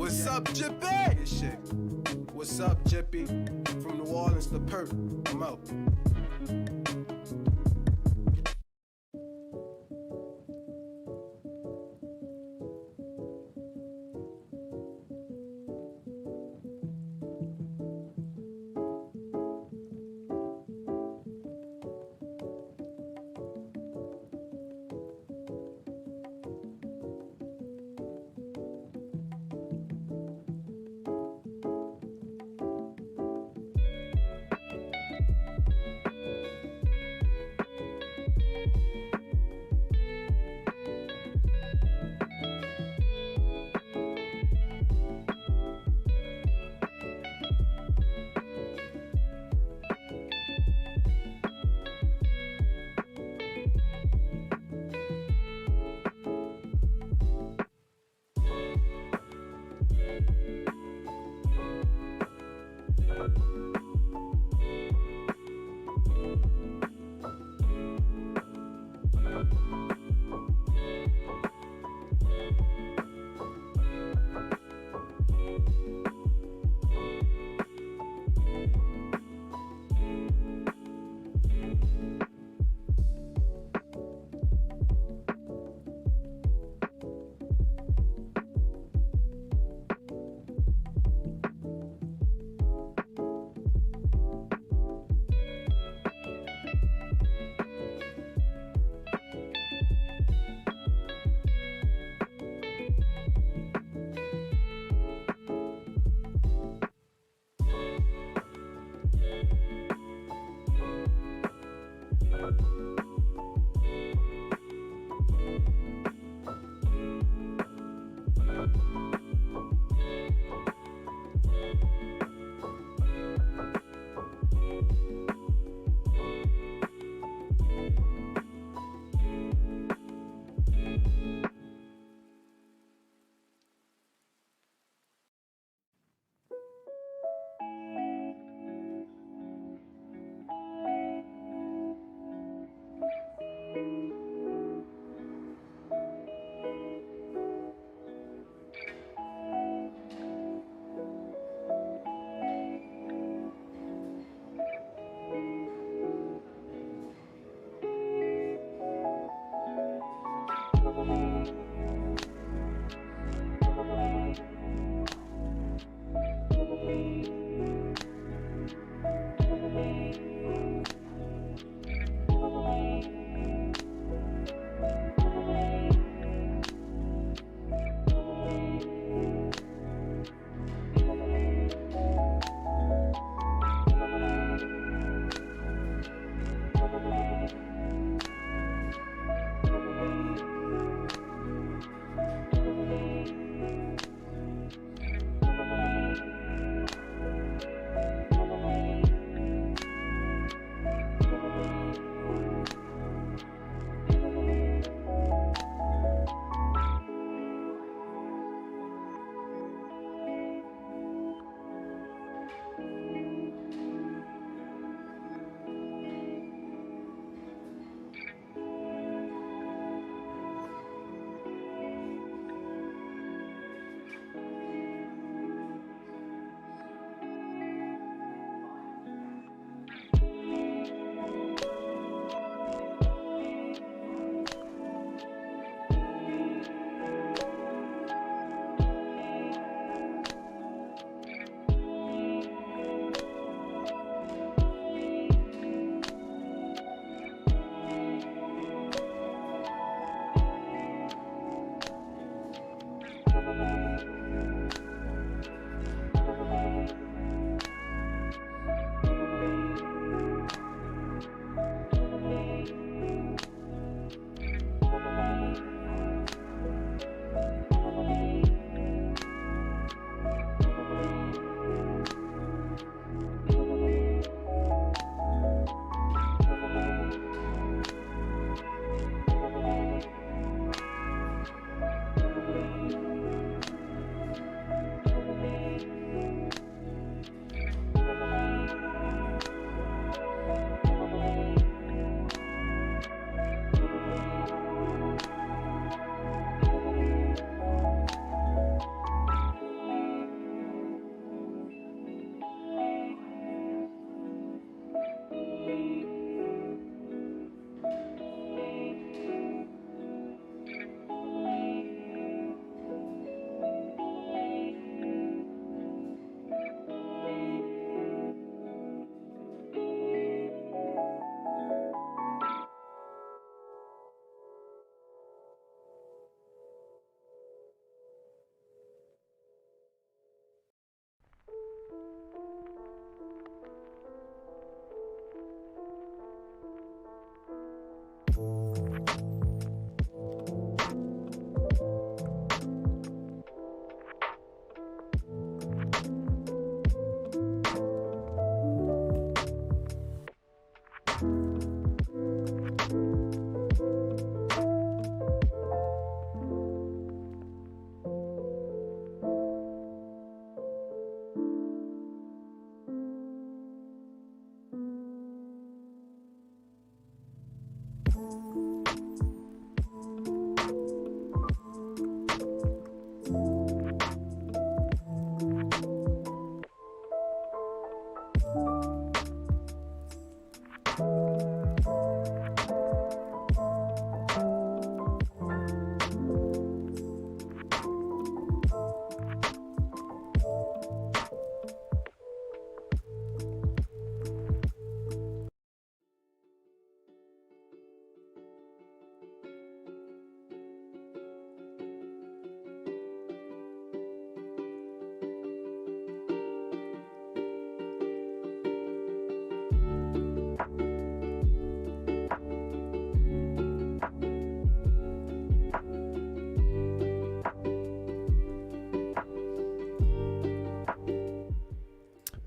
What's up, Jippy? This shit. What's up, Jippy? From New Orleans to Perth. I'm out.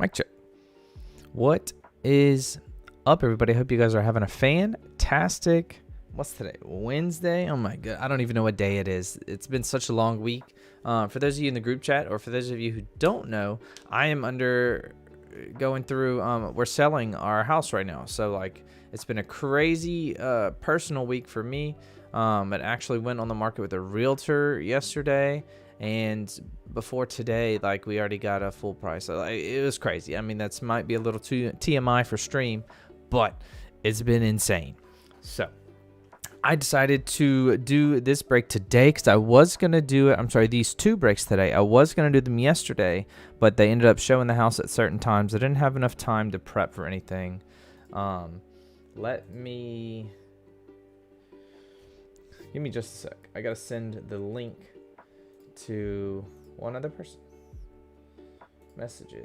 Mic check. What is up, everybody? I hope you guys are having a fantastic, what's today? Wednesday? Oh my god, I don't even know what day it is. It's been such a long week. For those of you in the group chat, or for those of you who don't know, I am going through, we're selling our house right now. So like, it's been a crazy personal week for me. It actually went on the market with a realtor yesterday, and before today, like, we already got a full price. It was crazy. I mean, that's might be a little too TMI for stream, but it's been insane. So I decided to do this break today because I was going to do it. I'm sorry, these two breaks today. I was going to do them yesterday, but they ended up showing the house at certain times. I didn't have enough time to prep for anything. Give me just a sec. I got to send the link to one other person. Messages.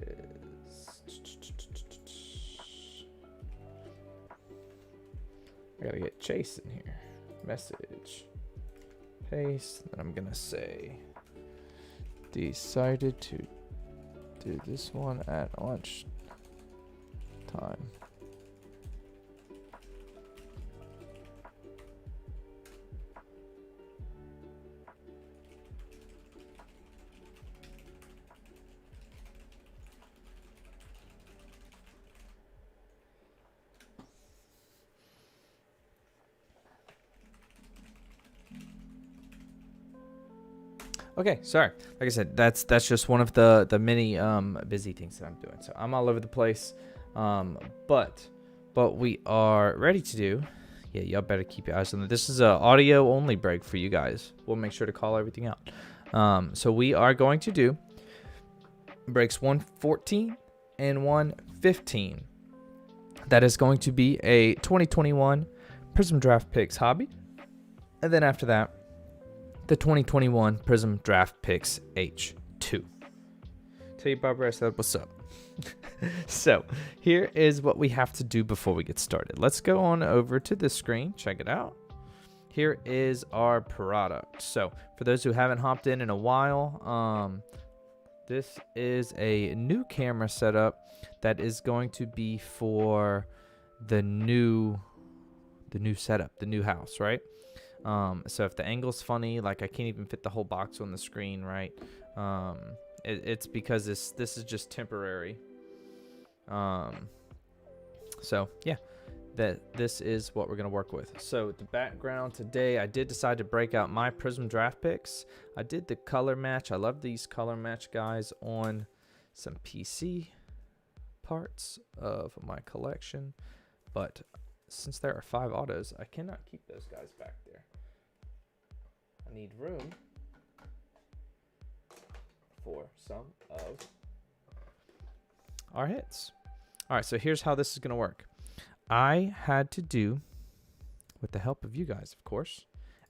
I gotta get Chase in here. Message. Paste. Then I'm gonna say, decided to do this one at lunch time. Okay, sorry. Like I said, that's just one of the many busy things that I'm doing. So I'm all over the place. But we are ready to do. Yeah, y'all better keep your eyes on it. This is a audio only break for you guys. We'll make sure to call everything out. So we are going to do breaks 114 and 115. That is going to be a 2021 Prizm Draft Picks hobby. And then after that, the 2021 Prizm Draft Picks H2. Tell you, Barbara, I said, what's up? So here is what we have to do before we get started. Let's go on over to the screen. Check it out. Here is our product. So for those who haven't hopped in a while, this is a new camera setup that is going to be for the new setup, the new house, right? So if the angle's funny, like I can't even fit the whole box on the screen, right? It's because this is just temporary. So yeah, this is what we're gonna work with. So the background today, I did decide to break out my Prizm Draft Picks. I did the color match. I love these color match guys on some PC parts of my collection, but since there are 5 autos, I cannot keep those guys back there. I need room for some of our hits. All right, so here's how this is going to work. I had to do, with the help of you guys, of course,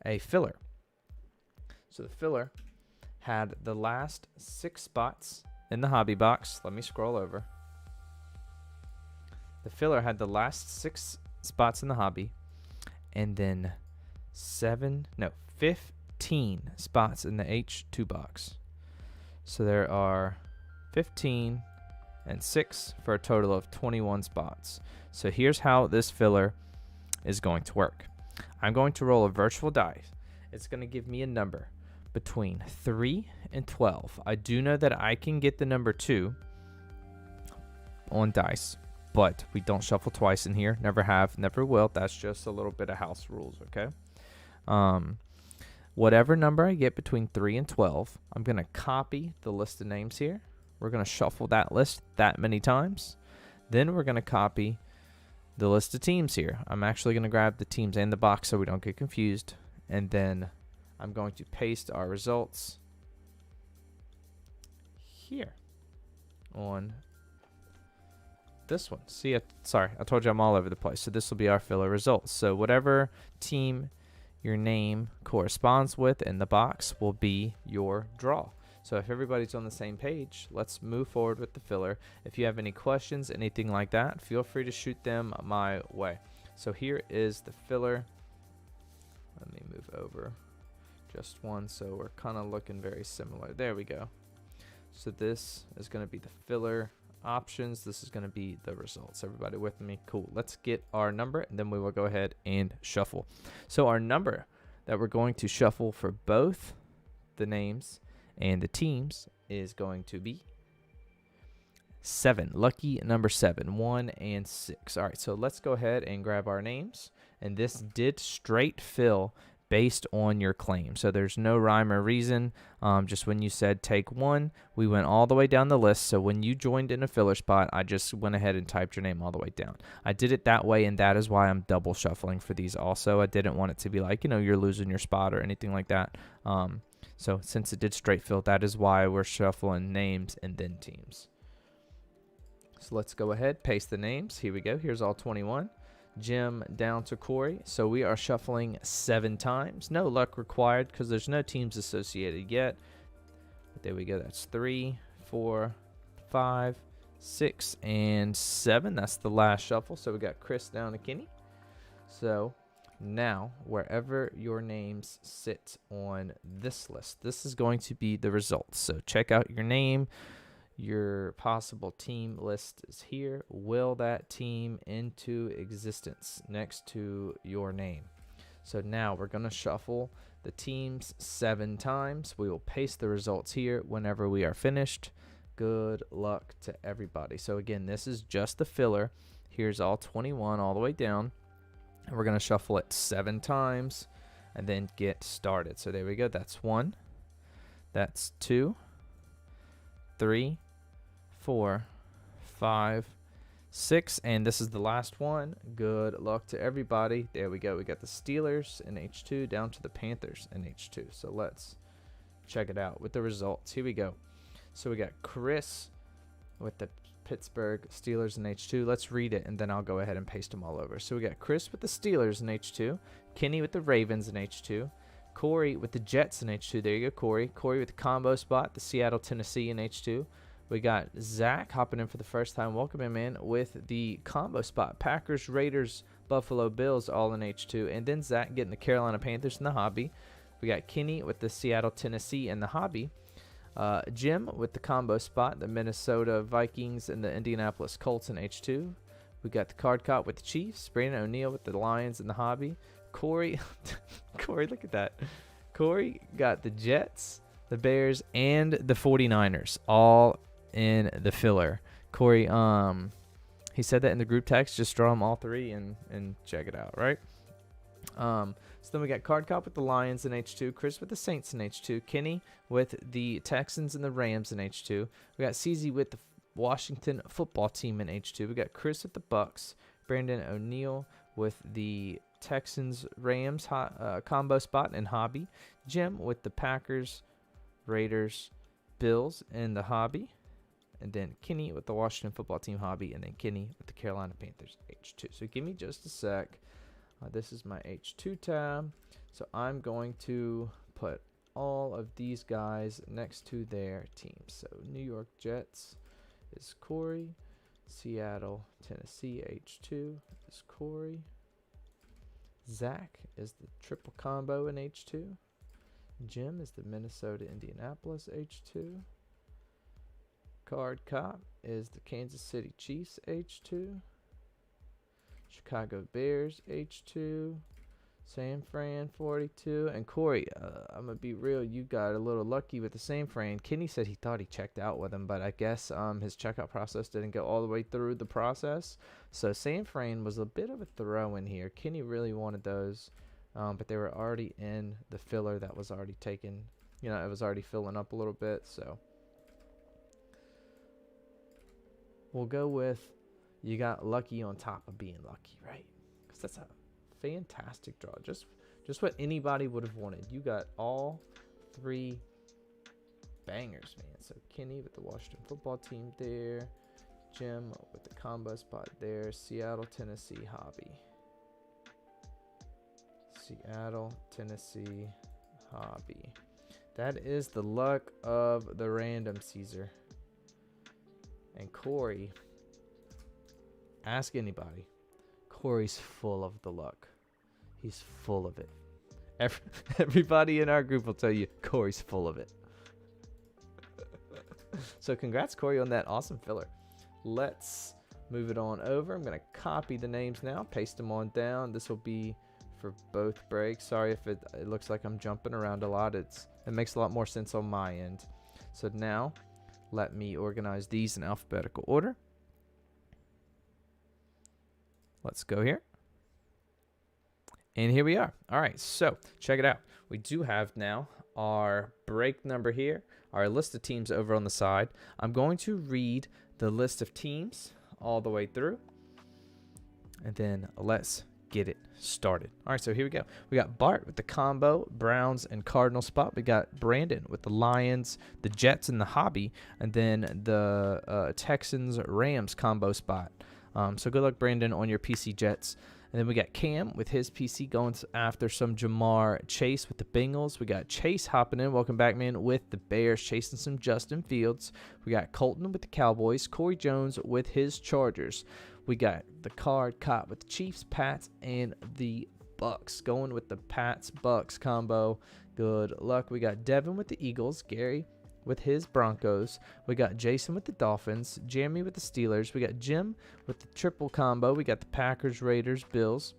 a filler. So the filler had the last 6 spots in the hobby box. Let me scroll over. The filler had the last 6 spots in the hobby, and then 15 spots in the H2 box. So there are 15 and 6 for a total of 21 spots. So here's how this filler is going to work. I'm going to roll a virtual die. It's going to give me a number between 3 and 12. I do know that I can get the number 2 on dice. but we don't shuffle twice in here. Never have, never will. That's just a little bit of house rules, okay? Whatever number I get between 3 and 12, I'm going to copy the list of names here. We're going to shuffle that list that many times. Then we're going to copy the list of teams here. I'm actually going to grab the teams and the box so we don't get confused. And then I'm going to paste our results here on this one. See, sorry, I told you I'm all over the place. So this will be our filler results. So whatever team your name corresponds with in the box will be your draw. So if everybody's on the same page, let's move forward with the filler. If you have any questions, anything like that, feel free to shoot them my way. So here is the filler. Let me move over just one so we're kind of looking very similar. There we go. So this is going to be the filler options. This is going to be the results. Everybody with me? Cool. Let's get our number and then we will go ahead and shuffle. So our number that we're going to shuffle for both the names and the teams is going to be 7. Lucky number 7, 1 and 6. All right, so let's go ahead and grab our names. And this did straight fill based on your claim. So there's no rhyme or reason. Just when you said take 1, we went all the way down the list. So when you joined in a filler spot, I just went ahead and typed your name all the way down. I did it that way, and that is why I'm double shuffling for these also. I didn't want it to be like, you're losing your spot or anything like that. So since it did straight fill, that is why we're shuffling names and then teams. So let's go ahead, paste the names. Here we go. Here's all 21. Jim down to Corey. So we are shuffling 7 times. No luck required because there's no teams associated yet. But there we go. That's 3, 4, 5, 6, and 7. That's the last shuffle. So we got Chris down to Kenny. So now, wherever your names sit on this list, this is going to be the results. So check out your name. Your possible team list is here. Will that team into existence next to your name? So now we're going to shuffle the teams 7 times. We will paste the results here whenever we are finished. Good luck to everybody. So again, this is just the filler. Here's all 21 all the way down. And we're going to shuffle it 7 times and then get started. So there we go. That's 1. That's 2. 3, 4, 5, 6, and this is the last one. Good luck to everybody. There we go. We got the Steelers in H2 down to the Panthers in H2. So let's check it out with the results. Here we go. So we got Chris with the Pittsburgh Steelers in H2. Let's read it, and then I'll go ahead and paste them all over. So we got Chris with the Steelers in H2, Kenny with the Ravens in H2, Corey with the Jets in H2. There you go, Corey. Corey with the combo spot, the Seattle, Tennessee in H2. We got Zach hopping in for the first time. Welcome in, man, with the combo spot. Packers, Raiders, Buffalo Bills all in H2. And then Zach getting the Carolina Panthers in the hobby. We got Kenny with the Seattle, Tennessee in the hobby. Jim with the combo spot, the Minnesota Vikings and the Indianapolis Colts in H2. We got the card cop with the Chiefs. Brandon O'Neill with the Lions in the hobby. Corey, Corey, look at that. Corey got the Jets, the Bears, and the 49ers all in the filler. Corey, he said that in the group text. Just draw them all 3 and check it out, right? So then we got Card Cop with the Lions in H2, Chris with the Saints in H2, Kenny with the Texans and the Rams in H2. We got CZ with the Washington football team in H2. We got Chris with the Bucks, Brandon O'Neill with the Texans Rams combo spot in hobby, Jim with the Packers, Raiders, Bills in the hobby, and then Kenny with the Washington football team hobby, and then Kenny with the Carolina Panthers H2. So give me just a sec. This is my H2 tab. So I'm going to put all of these guys next to their teams. So New York Jets is Corey. Seattle, Tennessee H2 is Corey. Zach is the triple combo in H2. Jim is the Minnesota Indianapolis H2. Card Cop is the Kansas City Chiefs H2. Chicago Bears H2. San Fran 42. And Corey, I'm going to be real. You got a little lucky with the San Fran. Kenny said he thought he checked out with him, but I guess his checkout process didn't go all the way through the process. So San Fran was a bit of a throw in here. Kenny really wanted those, but they were already in the filler that was already taken. You know, it was already filling up a little bit. So we'll go with you got lucky on top of being lucky, right? Because that's a fantastic draw. Just what anybody would have wanted. You got all 3 bangers, man. So Kenny with the Washington football team there. Jim with the combo spot there. Seattle, Tennessee hobby. Seattle, Tennessee hobby. That is the luck of the random Caesar. And Corey, ask anybody. Corey's full of the luck. He's full of it. Everybody in our group will tell you Corey's full of it. So congrats, Corey, on that awesome filler. Let's move it on over. I'm going to copy the names now, paste them on down. This will be for both breaks. Sorry if it looks like I'm jumping around a lot. It makes a lot more sense on my end. So now let me organize these in alphabetical order. Let's go here. And here we are. All right, so check it out. We do have now our break number here, our list of teams over on the side. I'm going to read the list of teams all the way through, and then let's get it started. All right, so here we go. We got Bart with the combo, Browns and Cardinal spot. We got Brandon with the Lions, the Jets, and the hobby, and then the Texans, Rams combo spot. So good luck, Brandon, on your PC Jets. And then we got Cam with his PC going after some Jamar Chase with the Bengals. We got Chase hopping in. Welcome back, man, with the Bears, chasing some Justin Fields. We got Colton with the Cowboys. Corey Jones with his Chargers. We got the Card Cop with the Chiefs, Pats, and the Bucks. Going with the Pats-Bucks combo. Good luck. We got Devin with the Eagles. Gary with his Broncos. We got Jason with the Dolphins, Jeremy with the Steelers. We got Jim with the triple combo. We got the Packers, Raiders, Bills.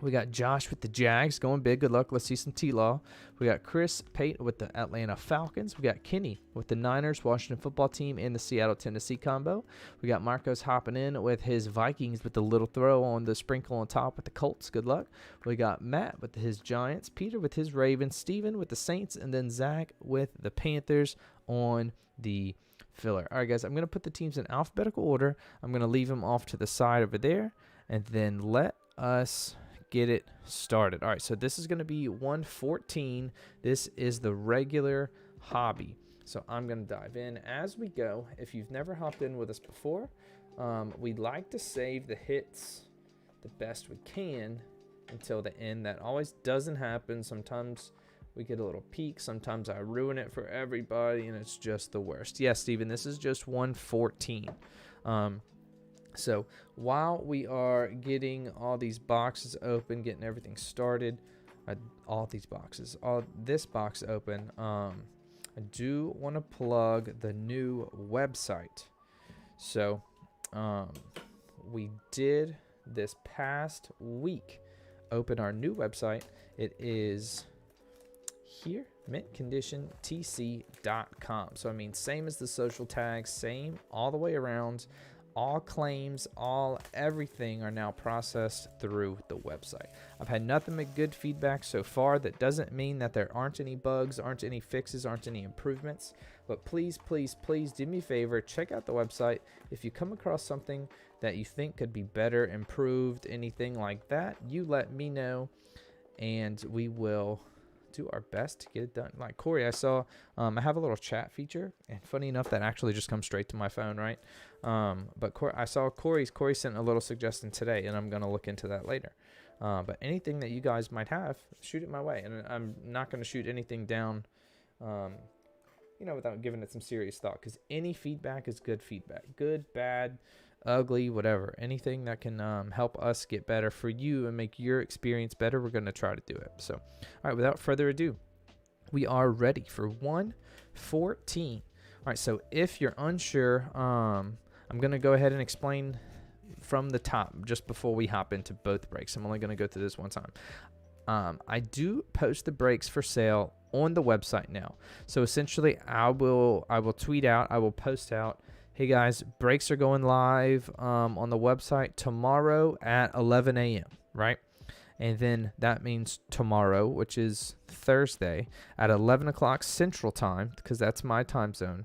We got Josh with the Jags, going big. Good luck. Let's see some T-Law. We got Chris Pate with the Atlanta Falcons. We got Kenny with the Niners, Washington football team, and the Seattle, Tennessee combo. We got Marcos hopping in with his Vikings with the little throw on the sprinkle on top with the Colts. Good luck. We got Matt with his Giants, Peter with his Ravens, Steven with the Saints, and then Zach with the Panthers on the filler. All right, guys, I'm going to put the teams in alphabetical order. I'm going to leave them off to the side over there, and then let us get it started. All right, so this is going to be 114. This is the regular hobby. So I'm going to dive in as we go. If you've never hopped in with us before, we'd like to save the hits the best we can until the end. That always doesn't happen. Sometimes we get a little peak. Sometimes I ruin it for everybody, and it's just the worst. Yes, Steven, this is just 114. So while we are getting all these boxes open, getting everything started, all this box open, I do want to plug the new website. So we did this past week open our new website. It is here, mintconditiontc.com. So I mean, same as the social tags, same all the way around. All claims, everything are now processed through the website. I've had nothing but good feedback so far. That doesn't mean that there aren't any bugs, aren't any fixes, aren't any improvements. But please, please, please do me a favor. Check out the website. If you come across something that you think could be better, improved, anything like that, you let me know, and we will do our best to get it done. Like Corey, I saw I have a little chat feature, and funny enough, that actually just comes straight to my phone, right? But I saw Corey sent a little suggestion today, and I'm going to look into that later. But anything that you guys might have, shoot it my way, and I'm not going to shoot anything down without giving it some serious thought, because any feedback is good feedback. Good, bad, ugly, whatever. Anything that can help us get better for you and make your experience better, we're going to try to do it. So, all right, without further ado, we are ready for 114. All right, so if you're unsure, I'm going to go ahead and explain from the top just before we hop into both breaks. I'm only going to go through this one time. I do post the breaks for sale on the website now. So essentially, I will tweet out, I will post out, hey guys, breaks are going live on the website tomorrow at 11 a.m. Right? And then that means tomorrow, which is Thursday, at 11 o'clock Central Time, because that's my time zone,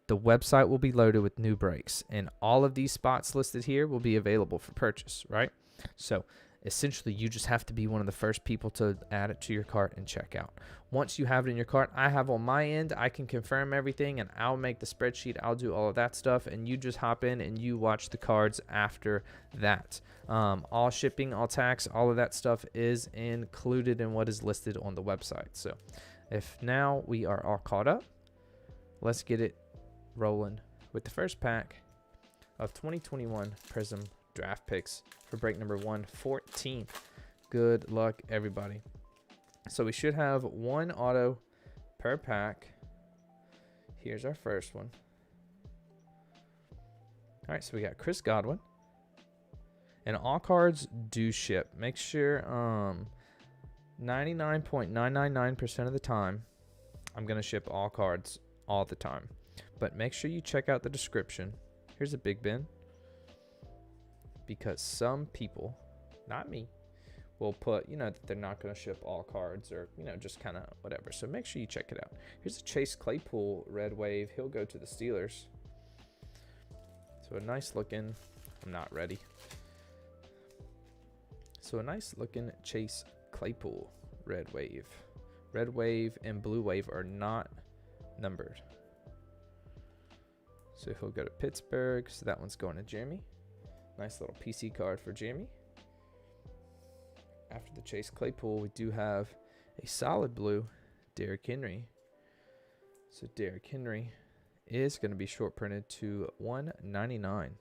the website will be loaded with new breaks. And all of these spots listed here will be available for purchase, right? So essentially, you just have to be one of the first people to add it to your cart and check out. Once you have it in your cart, I have on my end, I can confirm everything, and I'll make the spreadsheet. I'll do all of that stuff, and you just hop in and you watch the cards after that. All shipping, all tax, all of that stuff is included in what is listed on the website. So if now we are all caught up, let's get it rolling with the first pack of 2021 Prizm draft picks for break number 114. Good luck, everybody. So we should have one auto per pack. Here's our first one. All right, so we got Chris Godwin. And all cards do ship. Make sure 99.999% of the time, I'm going to ship all cards all the time. But make sure you check out the description. Here's a big bin. Because some people, not me, will put, that they're not going to ship all cards or, just kind of whatever. So make sure you check it out. Here's a Chase Claypool red wave. He'll go to the Steelers. So a nice looking, I'm not ready. So a nice looking Chase Claypool red wave. Red wave and blue wave are not numbered. So he'll go to Pittsburgh. So that one's going to Jeremy. Nice little PC card for Jeremy. After the Chase Claypool, we do have a solid blue Derrick Henry. So Derrick Henry is going to be short printed to 199.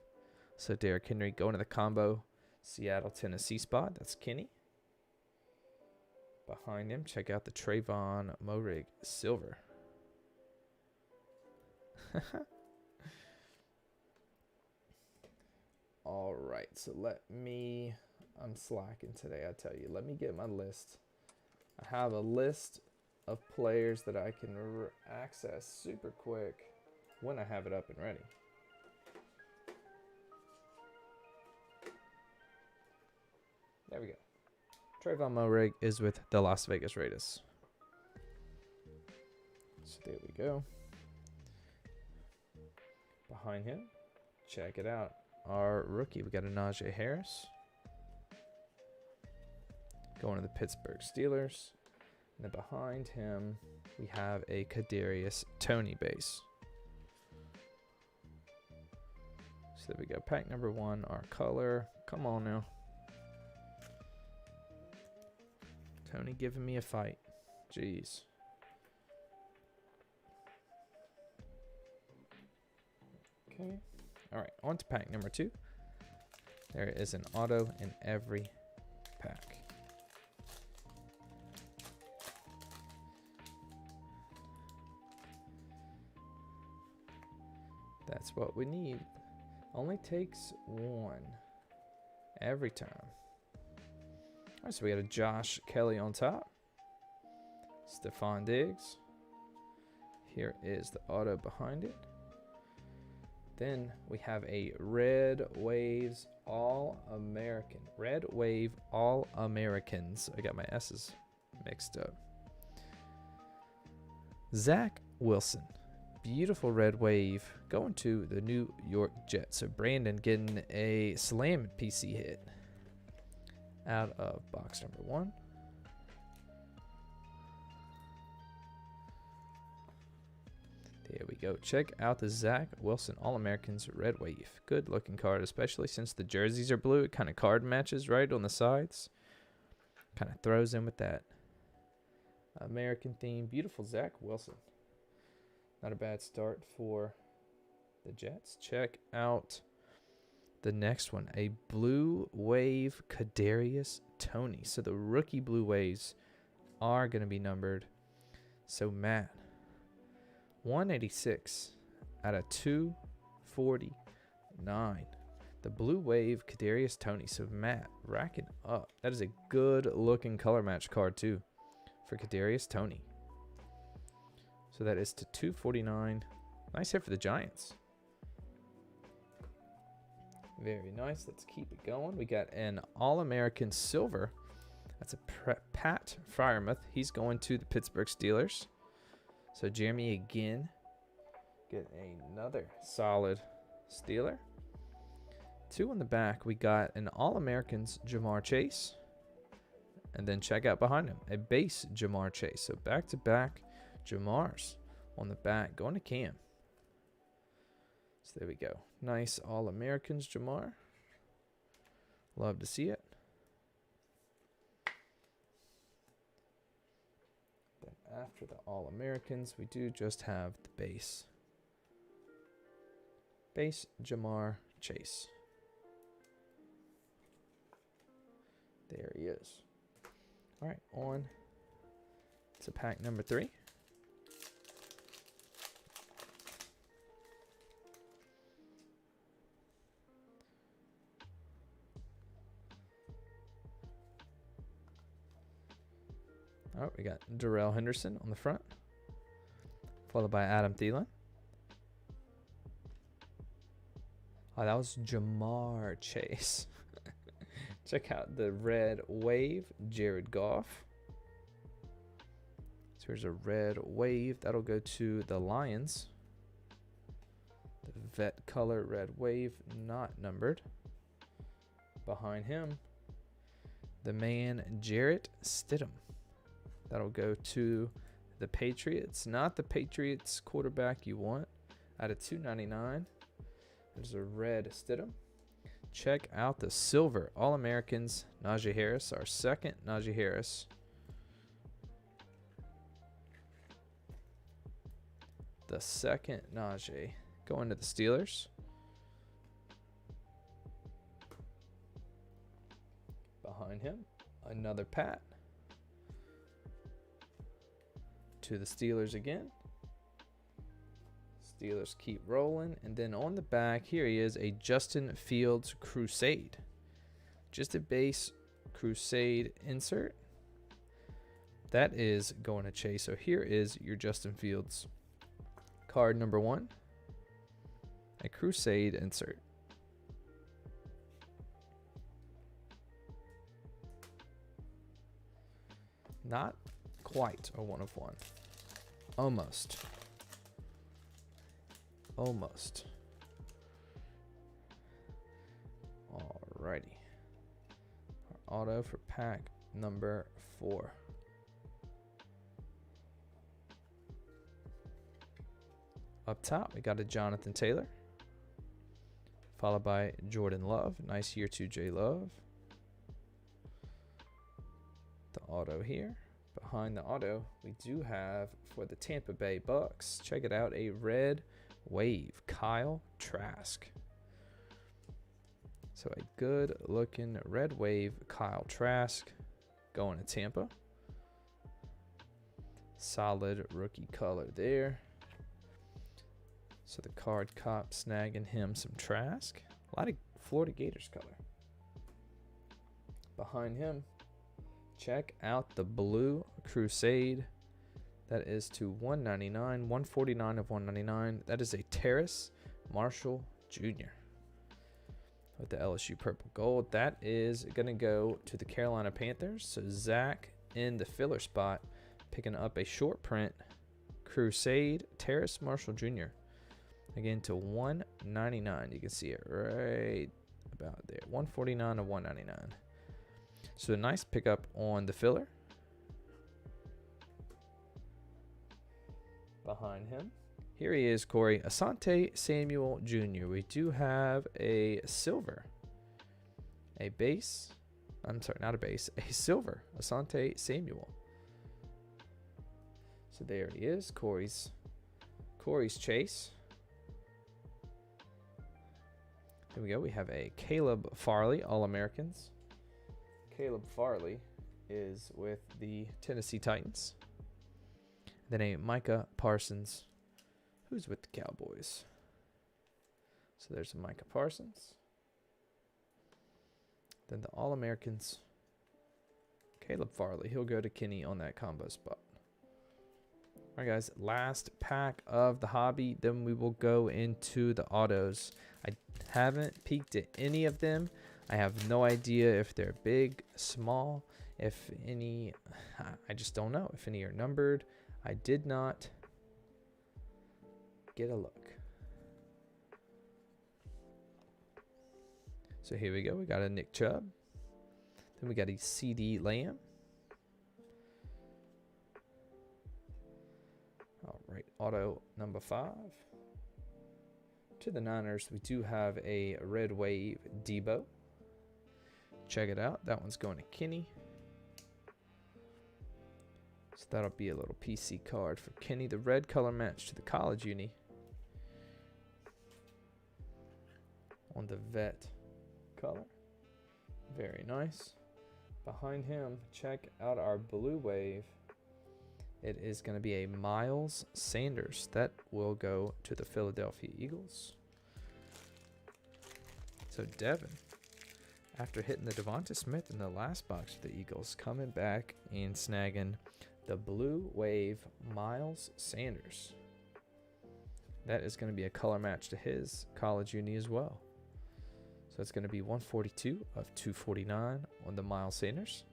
So Derrick Henry going to the combo Seattle, Tennessee spot. That's Kenny. Behind him, check out the Trayvon Moehrig silver. All right, so I'm slacking today, I tell you. Let me get my list. I have a list of players that I can access super quick when I have it up and ready. There we go. Trayvon Moehrig is with the Las Vegas Raiders. So there we go. Behind him, check it out. Our rookie, we got a Najee Harris. Going to the Pittsburgh Steelers. And then behind him, we have a Kadarius Toney base. So there we go. Pack number 1, our color. Come on now. Tony giving me a fight. Jeez. Okay. All right, on to pack number 2. There is an auto in every pack. That's what we need. Only takes one every time. All right, so we got a Josh Kelly on top. Stephon Diggs. Here is the auto behind it. Then we have a Red Waves All-American. Red Wave All-Americans. I got my S's mixed up. Zach Wilson. Beautiful red wave going to the New York Jets. So Brandon getting a slam PC hit out of box number 1. There we go. Check out the Zach Wilson All-Americans Red Wave. Good looking card, especially since the jerseys are blue. It kind of card matches right on the sides. Kind of throws in with that American theme. Beautiful Zach Wilson. Not a bad start for the Jets. Check out the next one. A blue wave Kadarius Toney. So the rookie blue waves are going to be numbered. So Matt, 186 out of 249. The Blue Wave Kadarius Toney. So Matt racking up. That is a good looking color match card too for Kadarius Toney. So that is to 249. Nice hit for the Giants. Very nice. Let's keep it going. We got an All-American Silver. That's a Pat Freiermuth. He's going to the Pittsburgh Steelers. So Jeremy again. Get another solid Steeler. 2 on the back. We got an All-Americans Jamar Chase. And then check out behind him. A base Jamar Chase. So back-to-back Jamars on the back. Going to Cam. So there we go. Nice All-Americans Jamar. Love to see it. Then after the All-Americans, we do just have the base. Base Jamar Chase. There he is. All right, on to pack number 3. Oh, we got Darrell Henderson on the front, followed by Adam Thielen. Oh, that was Jamar Chase. Check out the red wave, Jared Goff. So here's a red wave. That'll go to the Lions. The vet color red wave, not numbered. Behind him, the man Jarrett Stidham. That'll go to the Patriots. Not the Patriots quarterback you want. Out of 299. There's a red Stidham. Check out the silver All-Americans Najee Harris. Our second Najee Harris. The second Najee going to the Steelers. Behind him, another Pat. To the Steelers again. Steelers keep rolling. And then on the back, here he is, a Justin Fields Crusade. Just a base Crusade insert. That is going to Chase. So here is your Justin Fields card number 1. A Crusade insert. Not quite a 1 of 1. Almost. Almost. Alrighty. Our auto for pack number 4. Up top, we got a Jonathan Taylor. Followed by Jordan Love. Nice year to J Love. The auto here. Behind the auto, we do have for the Tampa Bay Bucks. Check it out, a red wave, Kyle Trask. So a good looking red wave, Kyle Trask, going to Tampa. Solid rookie color there. So the card cop snagging him some Trask. A lot of Florida Gators color. Behind him, check out the blue Crusade. That is to 199, 149 of 199. That is a Terrace Marshall Jr. with the LSU purple gold. That is going to go to the Carolina Panthers. So Zach in the filler spot, picking up a short print Crusade Terrace Marshall Jr. Again to 199. You can see it right about there. 149 of 199. So a nice pickup on the filler. Behind him, here he is, Corey. Asante Samuel Jr. We do have a silver. A base. I'm sorry, not a base. A silver Asante Samuel. So there he is, Corey's chase. There we go. We have a Caleb Farley, All-Americans. Caleb Farley is with the Tennessee Titans. Then a Micah Parsons, who's with the Cowboys. So there's a Micah Parsons. Then the All-Americans. Caleb Farley. He'll go to Kenny on that combo spot. All right, guys. Last pack of the hobby. Then we will go into the autos. I haven't peeked at any of them. I have no idea if they're big, small, if any. I just don't know if any are numbered. I did not get a look. So here we go. We got a Nick Chubb. Then we got a CD Lamb. All right, auto number 5. To the Niners, we do have a Red Wave Debo. Check it out. That one's going to Kenny. So that'll be a little PC card for Kenny. The red color match to the college uni. On the vet color. Very nice. Behind him, check out our blue wave. It is going to be a Miles Sanders. That will go to the Philadelphia Eagles. So Devin, after hitting the Devonta Smith in the last box for the Eagles, coming back and snagging the blue wave Miles Sanders. That is going to be a color match to his college uni as well. So it's going to be 142 of 249 on the Miles Sanders.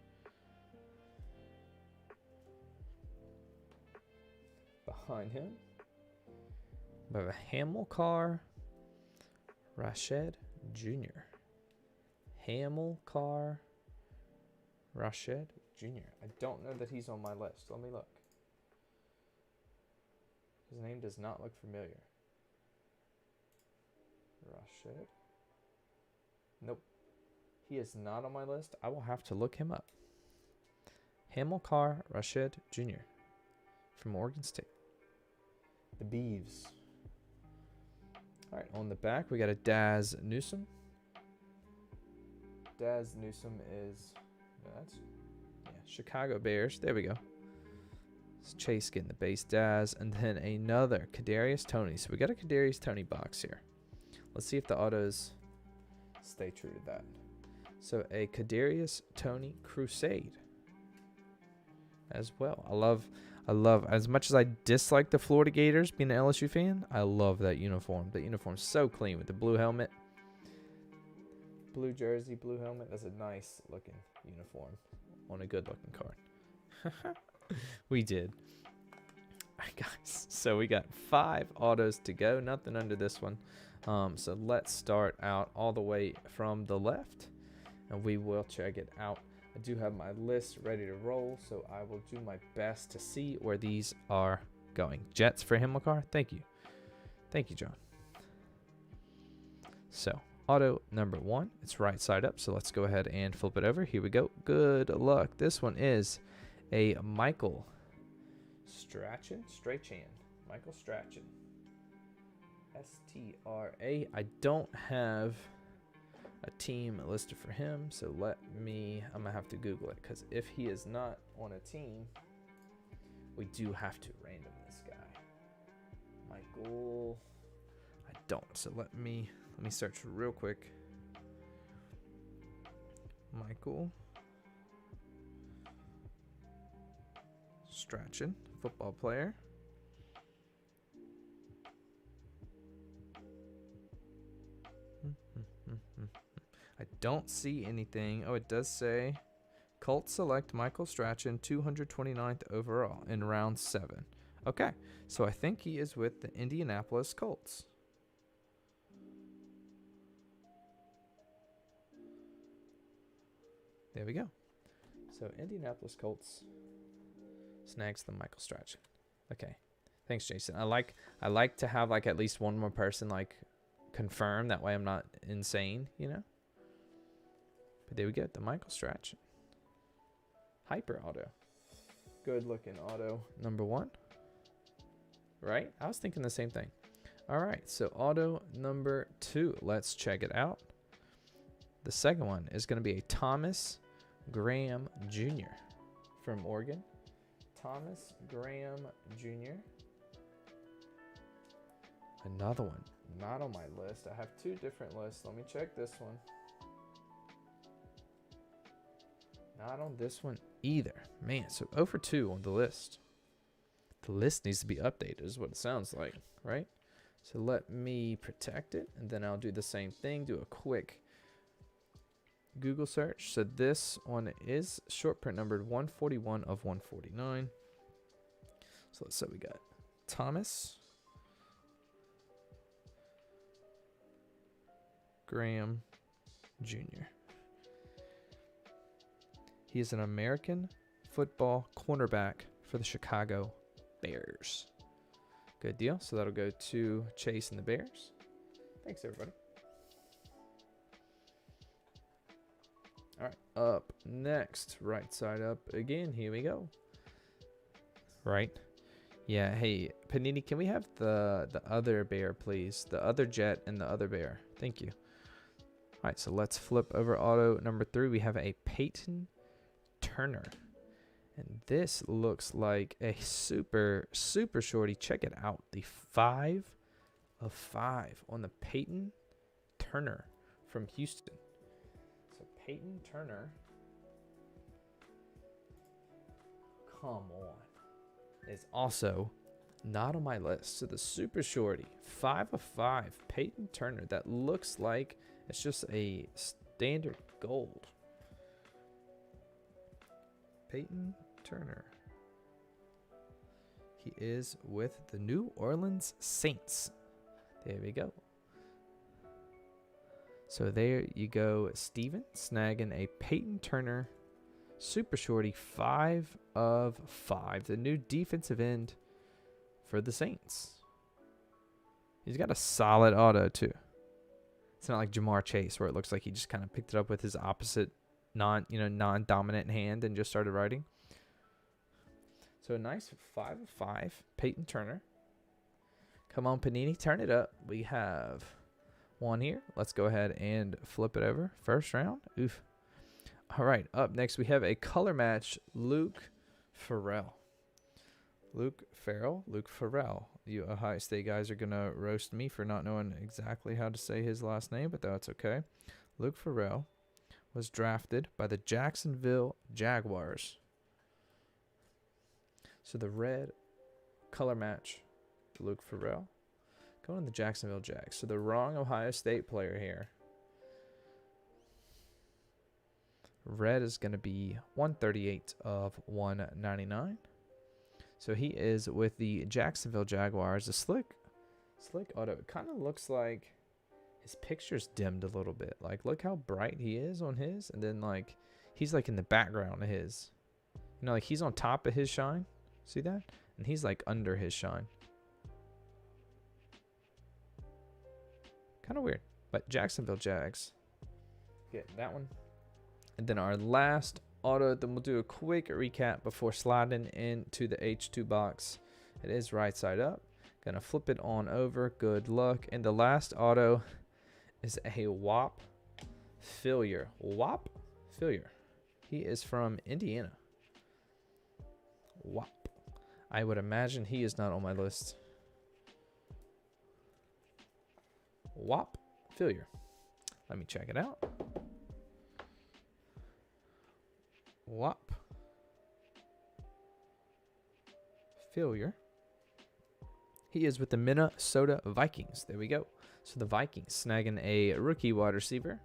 Behind him, we have a Hamilcar Rashed Jr. Hamilcar Rashed Jr. I don't know that he's on my list. Let me look. His name does not look familiar. Rashed. Nope. He is not on my list. I will have to look him up. Hamilcar Rashed Jr. from Oregon State. The Beavs. All right, on the back, we got a Daz Newsome. Daz Newsome is, Chicago Bears. There we go. It's Chase getting the base Daz. And then another Kadarius Toney. So we got a Kadarius Toney box here. Let's see if the autos stay true to that. So a Kadarius Toney Crusade as well. I love, as much as I dislike the Florida Gators being an LSU fan, I love that uniform. The uniform's so clean with the blue helmet. Blue jersey, blue helmet. That's a nice looking uniform on a good looking card. We did. All right, guys. So we got 5 autos to go. Nothing under this one. So let's start out all the way from the left, and we will check it out. I do have my list ready to roll, so I will do my best to see where these are going. Jets for Hamilcar. Thank you. Thank you, John. So, auto number 1. It's right side up, so let's go ahead and flip it over. Here we go. Good luck. This one is a Michael Strachan. Michael Strachan. S-T-R-A. I don't have a team listed for him, so I'm gonna have to Google it, because if he is not on a team, we do have to random this guy. Michael, I don't, so let me search real quick. Michael Strachan, football player. I don't see anything. Oh, it does say Colts select Michael Strachan, 229th overall in round 7. Okay, so I think he is with the Indianapolis Colts. There we go. So Indianapolis Colts snags the Michael Strachan. Okay, thanks, Jason. I like to have like at least one more person like confirm. That way I'm not insane, you know. But there we go, the Michael Strachan. Hyper auto. Good looking auto number 1. Right? I was thinking the same thing. All right, so auto number 2. Let's check it out. The second one is going to be a Thomas Graham Jr. from Oregon. Thomas Graham Jr. Another one. Not on my list. I have 2 different lists. Let me check this one. Not on this one either. Man, so 0 for 2 on the list. The list needs to be updated is what it sounds like, right? So let me protect it, and then I'll do the same thing. Do a quick Google search. So this one is short print numbered 141 of 149. So let's say we got Thomas Graham Jr. He is an American football cornerback for the Chicago Bears. Good deal. So that'll go to Chase and the Bears. Thanks, everybody. All right, up next, right side up again. Here we go. Right. Yeah, hey, Panini, can we have the other bear, please? The other jet and the other bear. Thank you. All right, so let's flip over auto number 3. We have a Peyton Turner. And this looks like a super, super shorty. Check it out. The 5 of 5 on the Peyton Turner from Houston. So Peyton Turner. Come on. Is also not on my list. So the super shorty. 5 of 5. Peyton Turner. That looks like it's just a standard gold. Peyton Turner. He is with the New Orleans Saints. There we go. So there you go, Steven, snagging a Peyton Turner super shorty 5 of 5. The new defensive end for the Saints. He's got a solid auto too. It's not like Jamar Chase where it looks like he just kind of picked it up with his opposite non-dominant hand and just started writing. So a nice 5 of 5, Peyton Turner. Come on, Panini, turn it up. We have one here. Let's go ahead and flip it over. First round. Oof. All right, up next we have a color match, Luke Farrell. Luke Farrell. You Ohio State guys are going to roast me for not knowing exactly how to say his last name, but that's okay. Luke Farrell was drafted by the Jacksonville Jaguars. So the red color match, Luke Farrell, going to the Jacksonville Jags. So the wrong Ohio State player here. Red is going to be 138 of 199. So he is with the Jacksonville Jaguars. A slick auto. It kind of looks like his picture's dimmed a little bit. Like, look how bright he is on his. And then, like, he's, like, in the background of his. You know, like, he's on top of his shine. See that? And he's, like, under his shine. Kind of weird. But Jacksonville Jags. Get that one. And then our last auto. Then we'll do a quick recap before sliding into the H2 box. It is right side up. Gonna flip it on over. Good luck. And the last auto is a WAP Failure. WAP Failure. He is from Indiana. WAP. I would imagine he is not on my list. WAP Failure. Let me check it out. WAP Failure. He is with the Minnesota Vikings. There we go. So the Vikings snagging a rookie wide receiver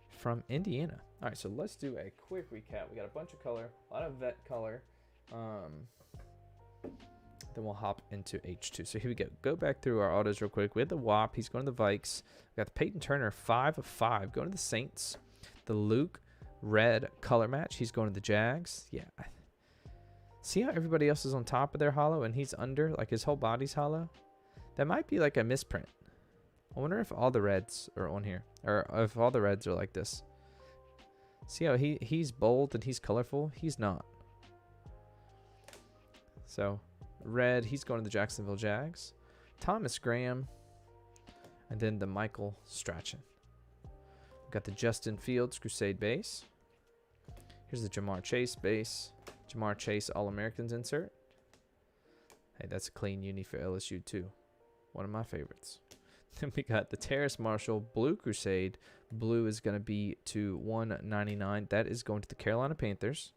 from Indiana. All right, so let's do a quick recap. We got a bunch of color, a lot of vet color. Then we'll hop into H2. So here we go. Go back through our autos real quick. We had the WAP. He's going to the Vikes. We got the Peyton Turner, 5 of 5, going to the Saints. The Luke red color match. He's going to the Jags. Yeah. See how everybody else is on top of their hollow and he's under, like his whole body's hollow? That might be like a misprint. I wonder if all the reds are on here, or if all the reds are like this. See how he's bold and he's colorful? He's not. So red, he's going to the Jacksonville Jags. Thomas Graham, and then the Michael Strachan. We've got the Justin Fields Crusade base. Here's the Jamar Chase base. Jamar Chase All-Americans insert. Hey, that's a clean uni for LSU too. One of my favorites. Then we got the Terrace Marshall Blue Crusade Blue is going to be to 199. That is going to the Carolina Panthers.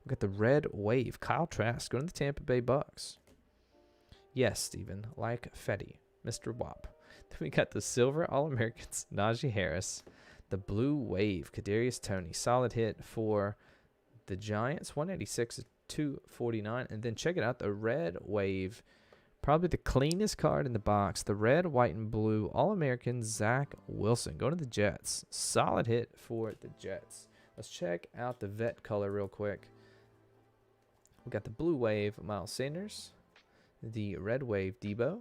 We got the red wave. Kyle Trask going to the Tampa Bay Bucks. Yes, Steven, like Fetty, Mr. Wop. Then we got the silver All-Americans, Najee Harris. The blue wave, Kadarius Toney. Solid hit for the Giants, 186 to 249. And then check it out, the red wave, probably the cleanest card in the box. The red, white, and blue All-American Zach Wilson going to the Jets. Solid hit for the Jets. Let's check out the vet color real quick. We got the blue wave, Miles Sanders. The red wave, Debo.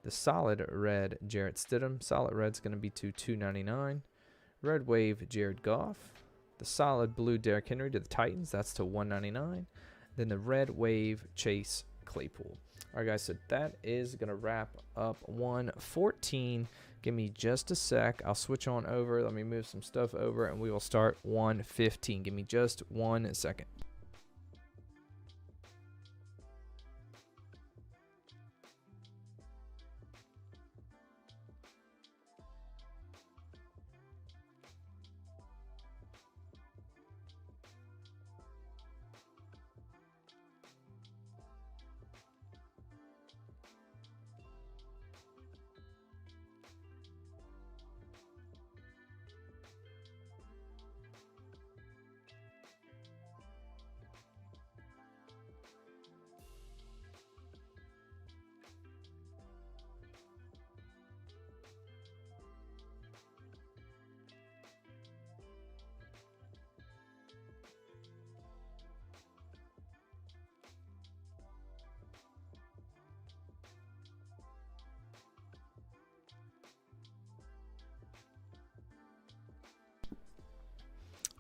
The solid red, Jarrett Stidham. Solid red's going to be to 299. Red wave, Jared Goff. The solid blue, Derrick Henry to the Titans. That's to 199. Then the red wave, Chase Claypool. All right, guys, so that is going to wrap up 114. Give me just a sec. I'll switch on over. Let me move some stuff over, and we will start 115. Give me just 1 second.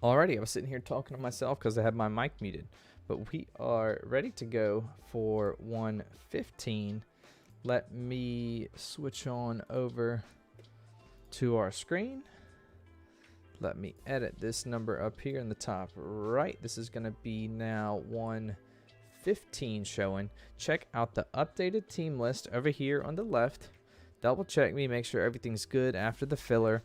Alrighty, I was sitting here talking to myself because I had my mic muted. But we are ready to go for 115. Let me switch on over to our screen. Let me edit this number up here in the top right. This is going to be now 115 showing. Check out the updated team list over here on the left. Double check me, make sure everything's good after the filler.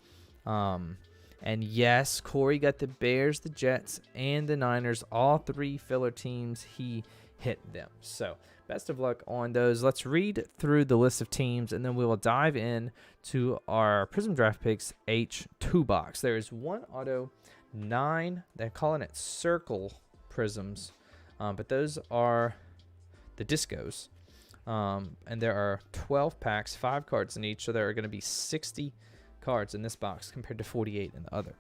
And yes, Corey got the Bears, the Jets, and the Niners. All three filler teams, he hit them. So best of luck on those. Let's read through the list of teams, and then we will dive in to our Prizm Draft Picks H2 box. There is one auto, 9. They're calling it circle prisms, but those are the discos. And there are 12 packs, 5 cards in each, so there are going to be 60 cards in this box compared to 48 in the other.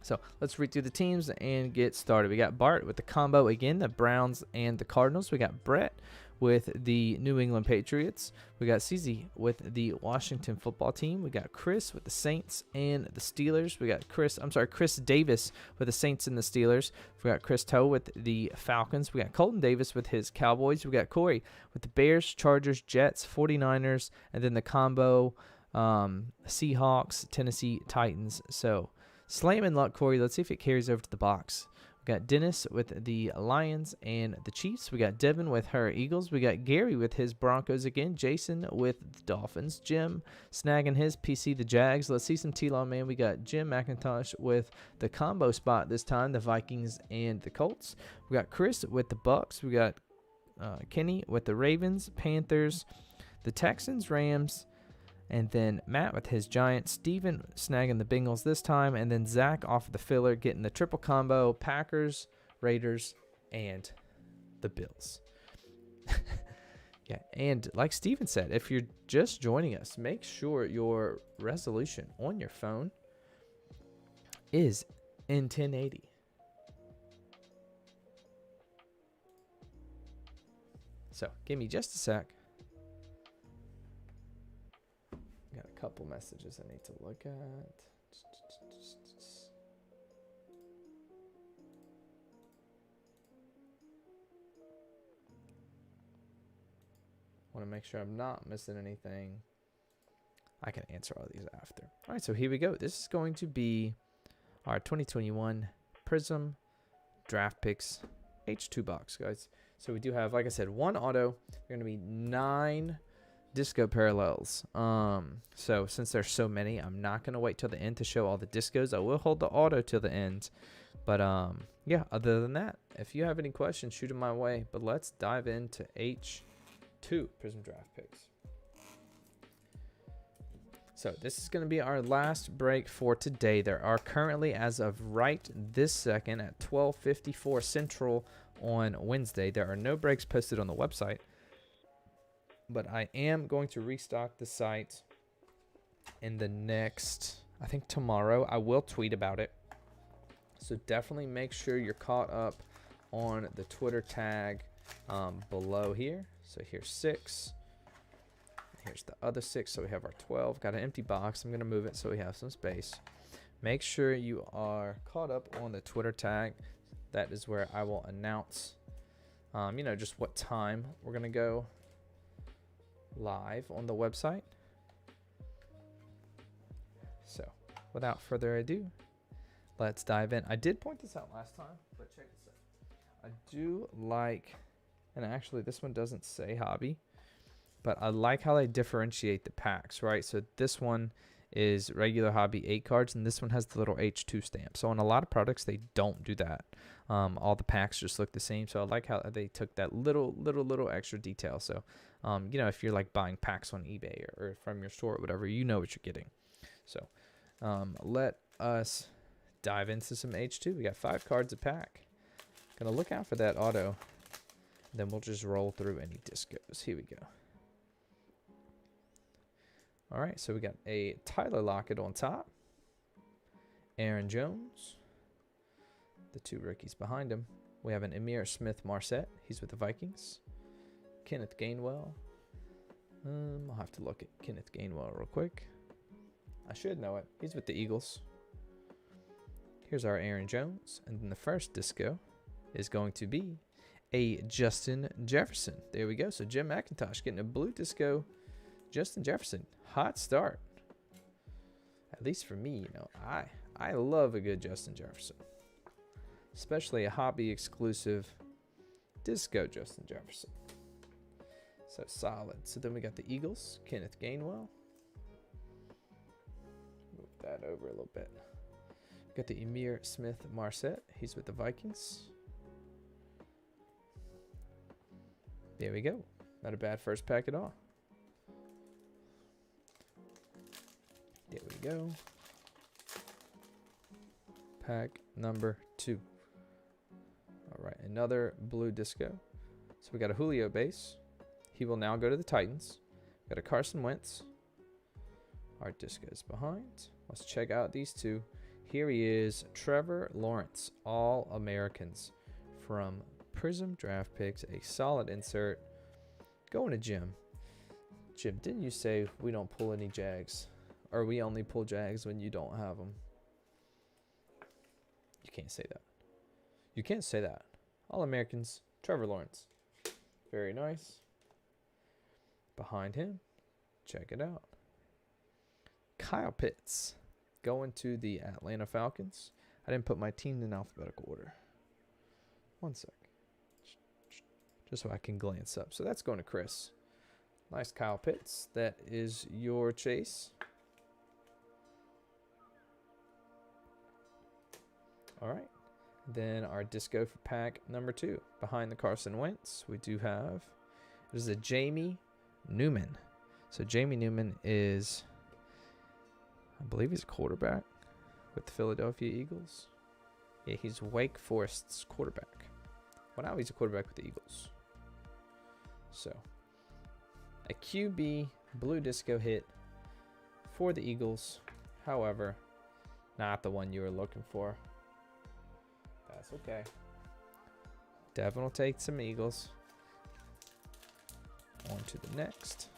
So let's read through the teams and get started. We got Bart with the combo again, the Browns and the Cardinals. We got Brett with the New England Patriots. We got CZ with the Washington Football Team. We got Chris with the Saints and the Steelers. We got Chris Davis with the Saints and the Steelers. We got Chris Toe with the Falcons. We got Colton Davis with his Cowboys. We got Corey with the Bears, Chargers, Jets, 49ers, and then the combo Seahawks, Tennessee Titans. So slamming luck, Corey. Let's see if it carries over to the box. We got Dennis with the Lions and the Chiefs. We got Devin with her Eagles. We got Gary with his Broncos again. Jason with the Dolphins. Jim snagging his PC, the Jags. Let's see some T-Law, man. We got Jim McIntosh with the combo spot this time, the Vikings and the Colts. We got Chris with the Bucks. We got Kenny with the Ravens, Panthers, the Texans, Rams, and then Matt with his Giants, Steven snagging the Bengals this time, and then Zach off of the filler getting the triple combo, Packers, Raiders, and the Bills. Yeah, and like Steven said, if you're just joining us, make sure your resolution on your phone is in 1080. So give me just a sec. Got a couple messages I need to look at. Want to make sure I'm not missing anything. I can answer all these after. All right, so here we go. This is going to be our 2021 Prizm Draft Picks H2 box, guys. So we do have, like I said, one auto. There are going to be 9 disco parallels. So since there's so many, I'm not gonna wait till the end to show all the discos. I will hold the auto till the end, but yeah. Other than that, if you have any questions, shoot them my way. But let's dive into H2 Prism Draft Picks. So this is going to be our last break for today. There are currently, as of right this second, at 12:54 Central on Wednesday, there are no breaks posted on the website. But I am going to restock the site in the next, I think tomorrow. I will tweet about it. So definitely make sure you're caught up on the Twitter tag below here. So here's 6. Here's the other 6. So we have our 12. Got an empty box. I'm going to move it so we have some space. Make sure you are caught up on the Twitter tag. That is where I will announce, just what time we're going to go live on the website. So without further ado, let's dive in. I did point this out last time, but check this out. I do like, and actually this one doesn't say hobby, but I like how they differentiate the packs, right? So this one is regular hobby 8 cards, and this one has the little H2 stamp. So on a lot of products, they don't do that. All the packs just look the same. So I like how they took that little extra detail. So, if you're like buying packs on eBay or from your store or whatever, you know what you're getting. So let us dive into some H2. We got 5 cards a pack. Gonna look out for that auto. Then we'll just roll through any discos. Here we go. All right, so we got a Tyler Lockett on top. Aaron Jones. The 2 rookies behind him. We have an Emir Smith-Marset. He's with the Vikings. Kenneth Gainwell. I'll have to look at Kenneth Gainwell real quick. I should know it. He's with the Eagles. Here's our Aaron Jones. And then the first disco is going to be a Justin Jefferson. There we go. So Jim McIntosh getting a blue disco. Justin Jefferson, hot start. At least for me, I love a good Justin Jefferson. Especially a hobby exclusive disco Justin Jefferson. So solid. So then we got the Eagles, Kenneth Gainwell. Move that over a little bit. Got the Emir Smith-Marset. He's with the Vikings. There we go. Not a bad first pack at all. There we go. Pack number 2. All right, another blue disco. So we got a Julio base. He will now go to the Titans. Got a Carson Wentz. Our discos behind. Let's check out these 2. Here he is, Trevor Lawrence, All Americans from Prizm Draft Picks. A solid insert. Going to Jim. Jim, didn't you say we don't pull any Jags? Or we only pull Jags when you don't have them? You can't say that. You can't say that. All Americans, Trevor Lawrence. Very nice. Behind him, check it out. Kyle Pitts going to the Atlanta Falcons. I didn't put my team in alphabetical order. One sec. Just so I can glance up. So that's going to Chris. Nice Kyle Pitts. That is your chase. All right. Then our disco for pack number 2. Behind the Carson Wentz, we do have, this is a Jamie Newman. So Jamie Newman is, I believe he's a quarterback with the Philadelphia Eagles. Yeah, he's Wake Forest's quarterback. Well, now he's a quarterback with the Eagles. So a QB blue disco hit for the Eagles. However, not the one you were looking for. That's okay. Devin will take some Eagles. On to the next.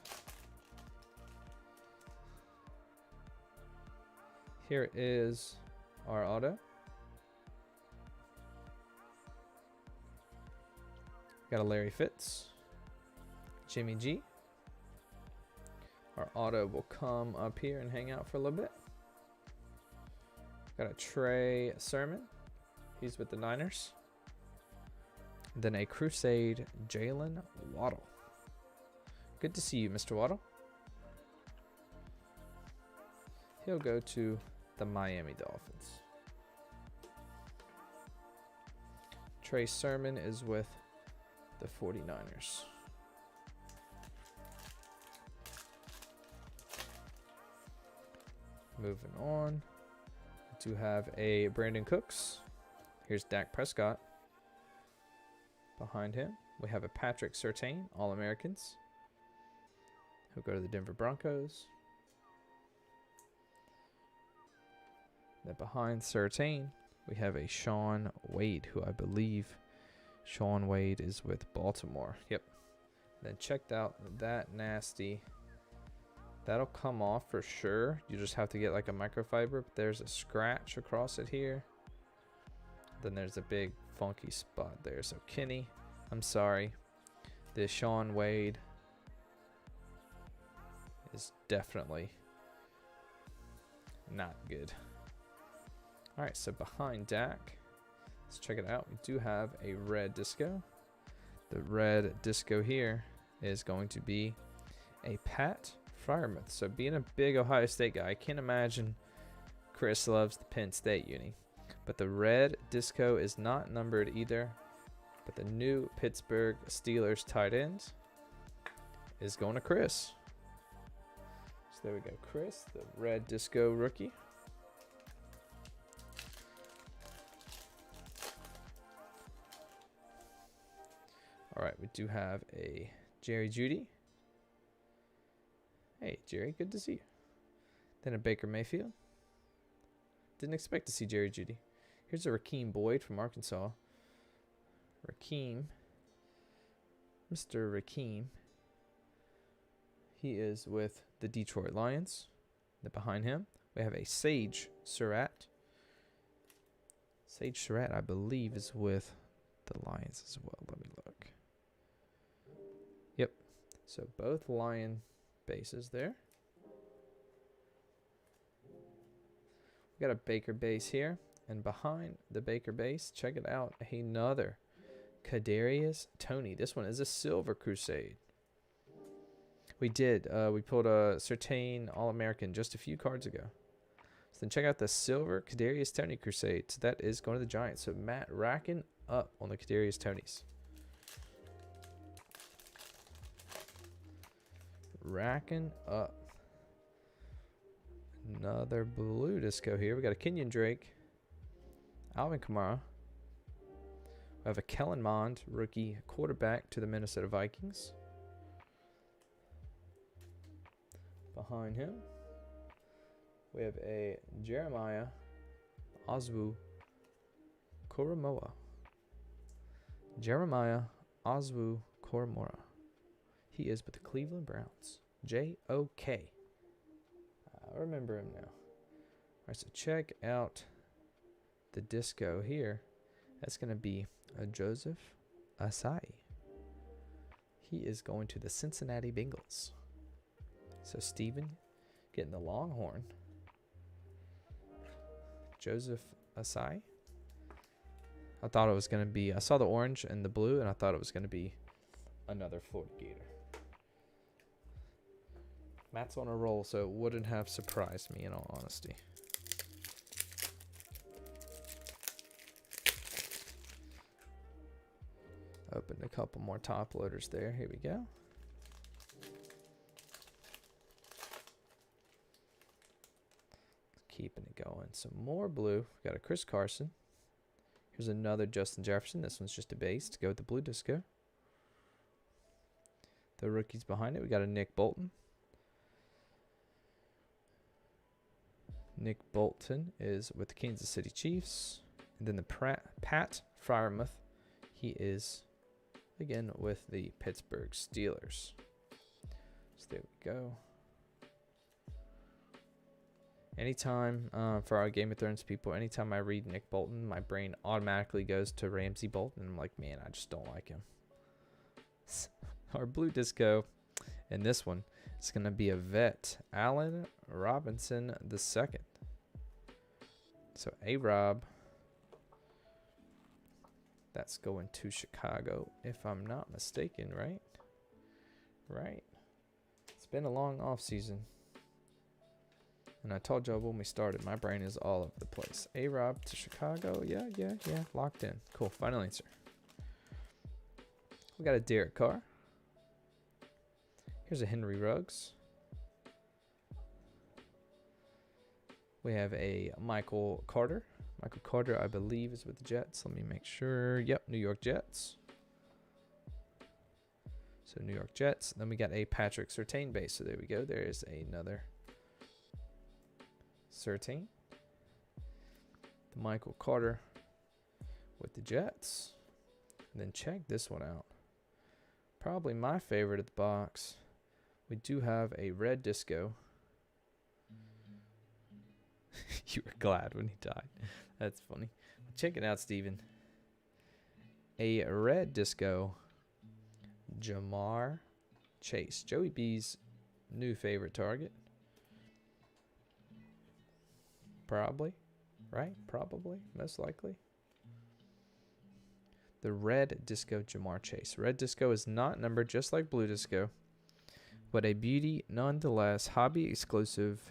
Here is our auto. Got a Larry Fitz. Jimmy G. Our auto will come up here and hang out for a little bit. Got a Trey Sermon. He's with the Niners. Then a Crusade Jalen Waddle. Good to see you, Mr. Waddle. He'll go to the Miami Dolphins. Trey Sermon is with the 49ers. Moving on. We do have a Brandon Cooks. Here's Dak Prescott. Behind him, we have a Patrick Surtain, All-Americans. He'll go to the Denver Broncos. Then behind Surtain, we have a Sean Wade, who I believe Sean Wade is with Baltimore. Yep. Then checked out that nasty. That'll come off for sure. You just have to get like a microfiber. But there's a scratch across it here. Then there's a big funky spot there. So Kenny, I'm sorry. This Sean Wade is definitely not good. All right, so behind Dak, let's check it out. We do have a red disco. The red disco here is going to be a Pat Freiermuth. So being a big Ohio State guy, I can't imagine Chris loves the Penn State uni. But the red disco is not numbered either. But the new Pittsburgh Steelers tight end is going to Chris. So there we go, Chris, the red disco rookie. All right, we do have a Jerry Jeudy. Hey, Jerry, good to see you. Then a Baker Mayfield. Didn't expect to see Jerry Jeudy. Here's a Rakeem Boyd from Arkansas. Rakeem. Mr. Rakeem. He is with the Detroit Lions. Then behind him, we have a Sage Surratt. Sage Surratt, I believe, is with the Lions as well. Let me look. Yep. So both Lion bases there. We got a Baker base here. And behind the Baker base, check it out. Another Kadarius Toney. This one is a Silver Crusade. We pulled a Surtain All-American just a few cards ago. So then check out the Silver Kadarius Toney Crusade. So that is going to the Giants. So Matt racking up on the Kadarius Toneys. Racking up. Another blue disco here. We got a Kenyon Drake. Alvin Kamara. We have a Kellen Mond, rookie quarterback to the Minnesota Vikings. Behind him, we have a Jeremiah Ozwu Koromoa. Jeremiah Ozwu Koromoa. He is with the Cleveland Browns. J-O-K. I remember him now. All right, so check out the disco here. That's going to be a Joseph Asai. He is going to the Cincinnati Bengals. So Steven getting the Longhorn. Joseph Asai. I thought it was going to be, I saw the orange and the blue, and I thought it was going to be another Florida Gator. Matt's on a roll, so it wouldn't have surprised me in all honesty. Opened a couple more top loaders there. Here we go. Keeping it going. Some more blue. We got a Chris Carson. Here's another Justin Jefferson. This one's just a base to go with the blue disco. The rookies behind it. We got a Nick Bolton. Nick Bolton is with the Kansas City Chiefs. And then the Pat Freiermuth. He is, again, with the Pittsburgh Steelers. So there we go. Anytime, for our Game of Thrones people, anytime I read Nick Bolton, my brain automatically goes to Ramsey Bolton. And I'm like, man, I just don't like him. Our blue disco in this one is going to be a vet, Allen Robinson II. So A-Rob. That's going to Chicago, if I'm not mistaken, right? Right. Been a long off season. And I told y'all when we started, my brain is all over the place. A-Rob to Chicago. Yeah. Locked in. Cool. Final answer. We got a Derek Carr. Here's a Henry Ruggs. We have a Michael Carter. Michael Carter, I believe, is with the Jets. Let me make sure. Yep, New York Jets. So New York Jets. Then we got a Patrick Surtain base. So there we go. There is another Surtain. The Michael Carter with the Jets. And then check this one out. Probably my favorite of the box. We do have a red disco. You were glad when he died. That's funny. Check it out, Steven. A red disco Jamar Chase. Joey B's new favorite target. Probably. Right? Probably. Most likely. The red disco Jamar Chase. Red disco is not numbered just like blue disco, but a beauty nonetheless. Hobby exclusive.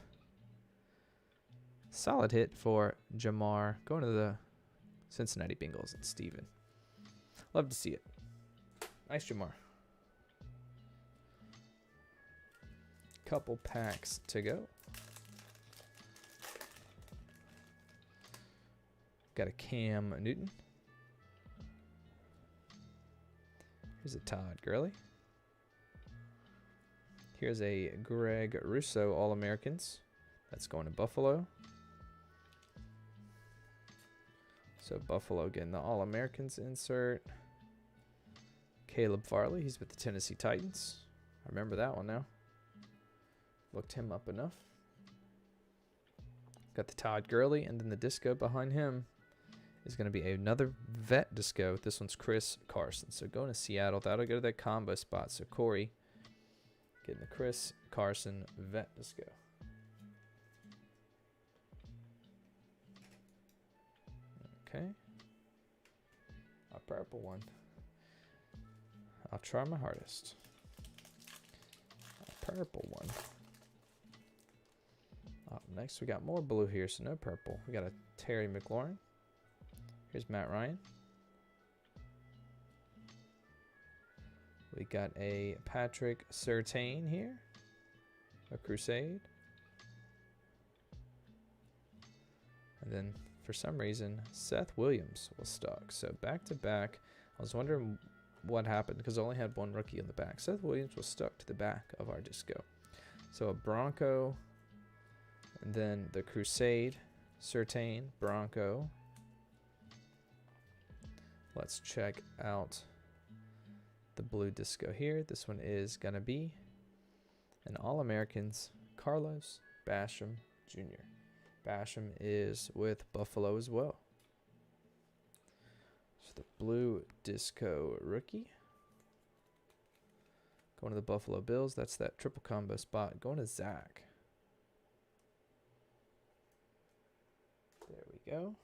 Solid hit for Jamar. Going to the Cincinnati Bengals and Steven. Love to see it. Nice Jamar. Couple packs to go. Got a Cam Newton. Here's a Todd Gurley. Here's a Greg Russo All-Americans. That's going to Buffalo. So Buffalo getting the All-Americans insert. Caleb Farley, he's with the Tennessee Titans. I remember that one now. Looked him up enough. Got the Todd Gurley, and then the disco behind him is going to be another vet disco. This one's Chris Carson. So going to Seattle, that'll go to that combo spot. So Corey getting the Chris Carson vet disco. Okay. A purple one. I'll try my hardest. A purple one. Up next, we got more blue here, so no purple. We got a Terry McLaurin. Here's Matt Ryan. We got a Patrick Surtain here. A Crusade. And then, for some reason, Seth Williams was stuck. So back to back. I was wondering what happened because I only had one rookie in the back. Seth Williams was stuck to the back of our disco. So a Bronco, and then the Crusade, Surtain, Bronco. Let's check out the blue disco here. This one is going to be an All-Americans, Carlos Basham Jr. Basham is with Buffalo as well. So the blue disco rookie. Going to the Buffalo Bills. That's that triple combo spot. Going to Zach. There we go.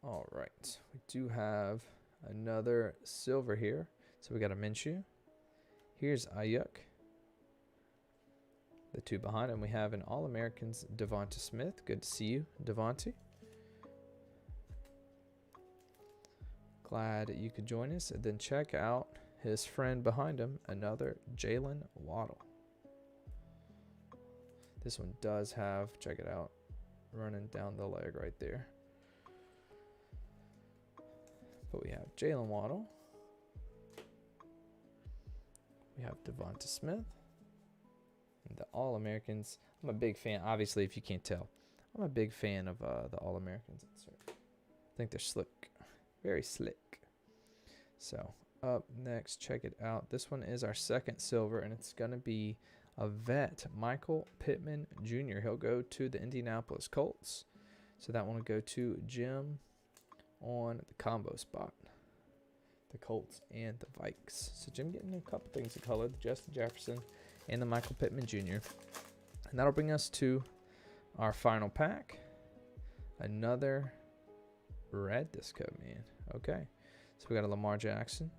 All right. We do have another silver here. So we got a Minshew. Here's Ayuk. The two behind him, we have an All-Americans, Devonta Smith. Good to see you, Devonta. Glad you could join us. And then check out his friend behind him, another Jalen Waddle. This one does have, check it out, running down the leg right there. But we have Jalen Waddle. We have Devonta Smith. And the All-Americans. I'm a big fan, obviously, if you can't tell. I'm a big fan of the All-Americans insert. I think they're slick. Very slick. So, up next, check it out. This one is our second silver, and it's going to be a vet, Michael Pittman Jr. He'll go to the Indianapolis Colts. So that one will go to Jim on the combo spot. The Colts and the Vikes. So Jim getting a couple things of color. The Justin Jefferson and the Michael Pittman Jr. And that'll bring us to our final pack. Another red disco, man. Okay. So we got a Lamar Jackson.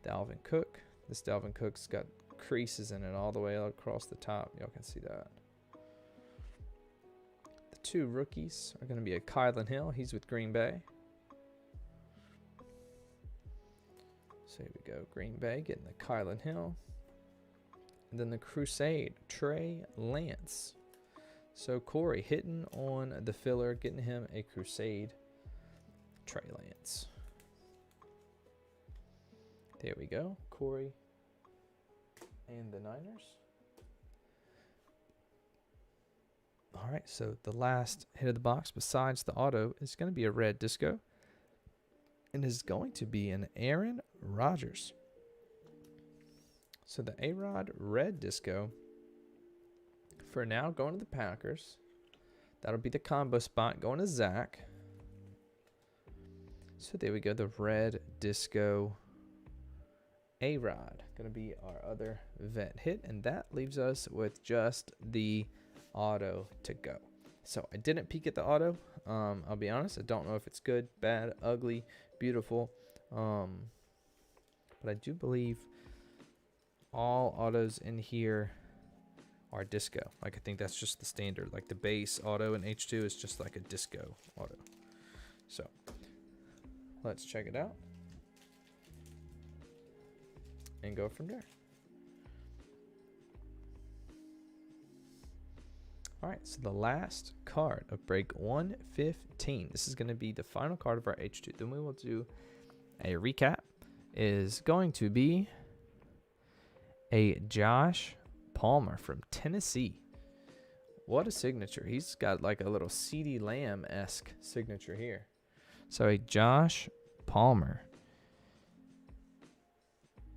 Dalvin Cook. This Dalvin Cook's got creases in it all the way across the top. Y'all can see that. The 2 rookies are going to be a Kylan Hill. He's with Green Bay. So here we go. Green Bay getting the Kylan Hill. And then the Crusade, Trey Lance. So Corey hitting on the filler, getting him a Crusade, Trey Lance. There we go. Corey and the Niners. All right, so the last hit of the box besides the auto is going to be a red disco. And is going to be an Aaron Rodgers. So the A-Rod red disco for now going to the Packers. That'll be the combo spot going to Zach. So there we go. The red disco A-Rod going to be our other vet hit. And that leaves us with just the auto to go. So I didn't peek at the auto. I'll be honest. I don't know if it's good, bad, ugly, beautiful. But I do believe all autos in here are disco. Like, I think that's just the standard. Like the base auto in H2 is just like a disco auto. So let's check it out and go from there. All right, so the last card of break 115. This is going to be the final card of our H2. Then we will do a recap. Is going to be a Josh Palmer from Tennessee. What a signature. He's got like a little CeeDee Lamb-esque signature here. So a Josh Palmer.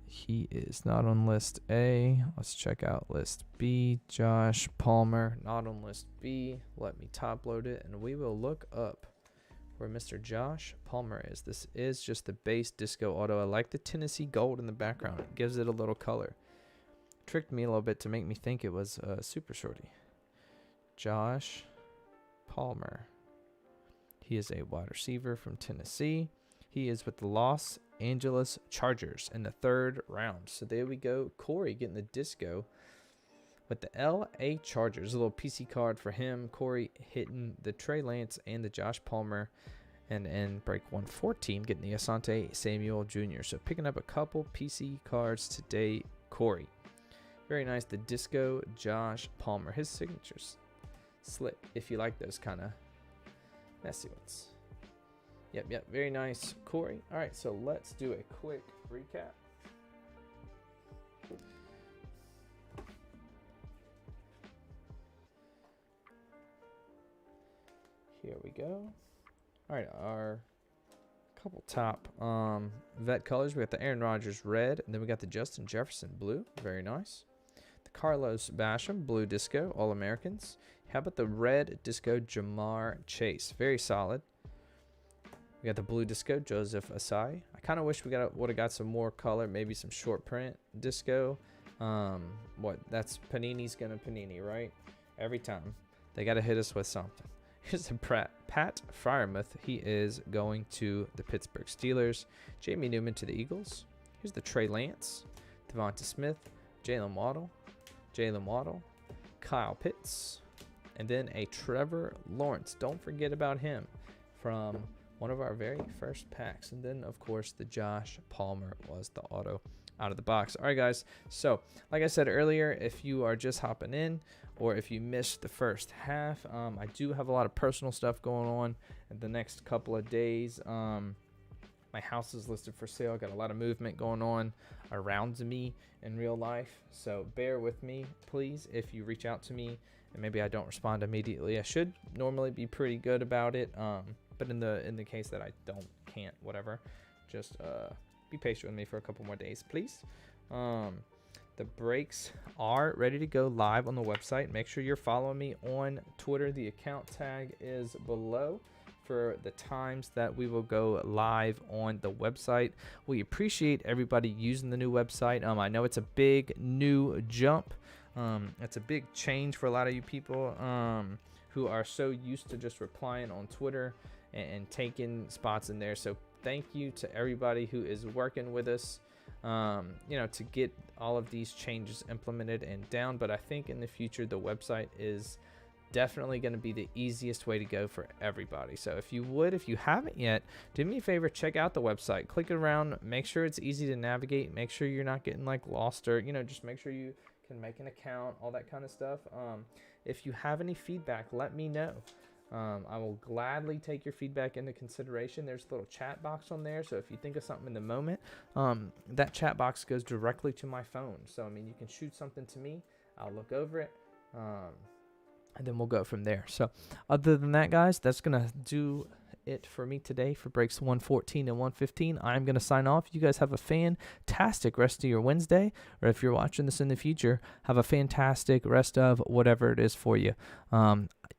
He is not on list A. Let's check out list B. Josh Palmer, not on list B. Let me top load it and we will look up where Mr. Josh Palmer is. This is just the base disco auto. I like the Tennessee gold in the background. It gives it a little color. Tricked me a little bit to make me think it was Super Shorty. Josh Palmer. He is a wide receiver from Tennessee. He is with the Los Angeles Chargers in the 3rd round. So there we go. Corey getting the disco with the LA Chargers. A little PC card for him. Corey hitting the Trey Lance and the Josh Palmer. And in break 114, getting the Asante Samuel Jr. So picking up a couple PC cards today, Corey. Very nice. The disco Josh Palmer. His signatures slick if you like those kind of messy ones. Yep. Very nice, Corey. All right, so let's do a quick recap. Here we go. All right, our couple top vet colors. We got the Aaron Rodgers red, and then we got the Justin Jefferson blue. Very nice. The Carlos Basham blue disco, All-Americans. How about the red disco Jamar Chase? Very solid. We got the blue disco Joseph Asai. I kind of wish we would have got some more color, maybe some short print disco. That's Panini's gonna Panini, right? Every time they got to hit us with something. Here's the Pat Freiermuth. He is going to the Pittsburgh Steelers. Jamie Newman to the Eagles. Here's the Trey Lance, Devonta Smith, Jalen Waddle, Kyle Pitts, and then a Trevor Lawrence. Don't forget about him from one of our very first packs. And then, of course, the Josh Palmer was the auto out of the box. All right, guys. So, like I said earlier, if you are just hopping in or if you missed the first half, I do have a lot of personal stuff going on in the next couple of days. My house is listed for sale. Got a lot of movement going on around me in real life. So bear with me, please, if you reach out to me and maybe I don't respond immediately. I should normally be pretty good about it. But in the case that I can't, whatever, just be patient with me for a couple more days, please. The breaks are ready to go live on the website. Make sure you're following me on Twitter. The account tag is below for the times that we will go live on the website. We appreciate everybody using the new website. I know it's a big new jump. It's a big change for a lot of you people who are so used to just replying on Twitter and taking spots in there. So thank you to everybody who is working with us, to get all of these changes implemented and down. But I think in the future, the website is definitely going to be the easiest way to go for everybody. So if you haven't yet, do me a favor, check out the website, click it around, make sure it's easy to navigate, make sure you're not getting like lost, or just make sure you can make an account, all that kind of stuff. If you have any feedback, let me know. I will gladly take your feedback into consideration. There's a little chat box on there, so if you think of something in the moment, that chat box goes directly to my phone. So I mean, you can shoot something to me, I'll look over it, and then we'll go from there. So other than that, guys, that's gonna do it for me today for breaks 114 and 115. I'm gonna sign off. You guys have a fantastic rest of your Wednesday, or if you're watching this in the future, have a fantastic rest of whatever it is for you.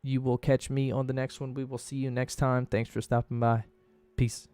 You will catch me on the next one. We will see you next time. Thanks for stopping by. Peace.